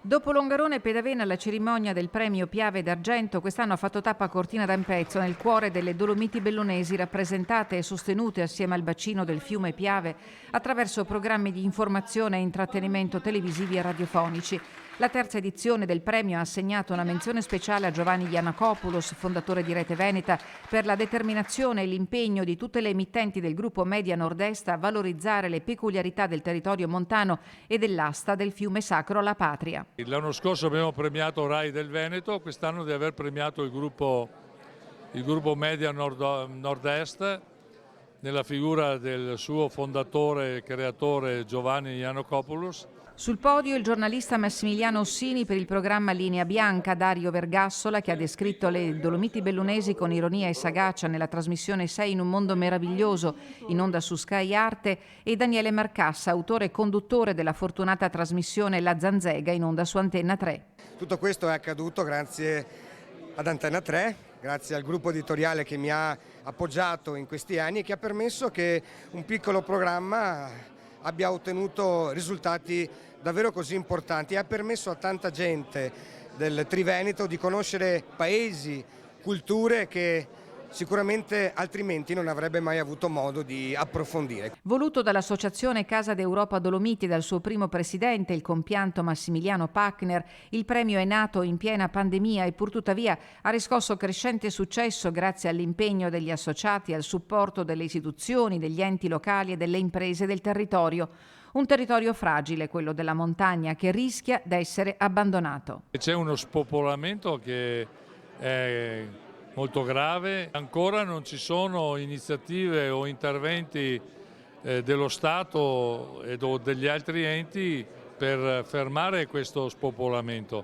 Dopo Longarone e Pedavena, la cerimonia del premio Piave d'Argento quest'anno ha fatto tappa a Cortina d'Ampezzo, nel cuore delle Dolomiti Bellunesi, rappresentate e sostenute assieme al bacino del fiume Piave attraverso programmi di informazione e intrattenimento televisivi e radiofonici. La terza edizione del premio ha assegnato una menzione speciale a Giovanni Giannakopoulos, fondatore di Rete Veneta, per la determinazione e l'impegno di tutte le emittenti del gruppo Media Nord-Est a valorizzare le peculiarità del territorio montano e dell'asta del fiume sacro La Patria. L'anno scorso abbiamo premiato Rai del Veneto, quest'anno di aver premiato il gruppo Media Nord-Est nella figura del suo fondatore e creatore Giovanni Giannakopoulos. Sul podio il giornalista Massimiliano Ossini per il programma Linea Bianca, Dario Vergassola, che ha descritto le Dolomiti Bellunesi con ironia e sagacia nella trasmissione Sei in un mondo meraviglioso, in onda su Sky Arte, e Daniele Marcassa, autore e conduttore della fortunata trasmissione La Zanzega, in onda su Antenna 3. Tutto questo è accaduto grazie ad Antenna 3, grazie al gruppo editoriale che mi ha appoggiato in questi anni e che ha permesso che un piccolo programma abbia ottenuto risultati davvero così importanti e ha permesso a tanta gente del Triveneto di conoscere paesi, culture che sicuramente altrimenti non avrebbe mai avuto modo di approfondire. Voluto dall'Associazione Casa d'Europa Dolomiti e dal suo primo presidente, il compianto Massimiliano Pachner, il premio è nato in piena pandemia e pur tuttavia ha riscosso crescente successo grazie all'impegno degli associati e al supporto delle istituzioni, degli enti locali e delle imprese del territorio. Un territorio fragile, quello della montagna, che rischia di essere abbandonato. C'è uno spopolamento che è molto grave, ancora non ci sono iniziative o interventi dello Stato o degli altri enti per fermare questo spopolamento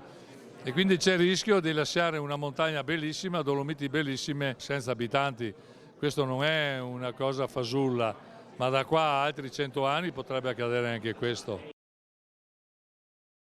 e quindi c'è il rischio di lasciare una montagna bellissima, Dolomiti bellissime, senza abitanti. Questo non è una cosa fasulla, ma da qua a altri 100 anni potrebbe accadere anche questo.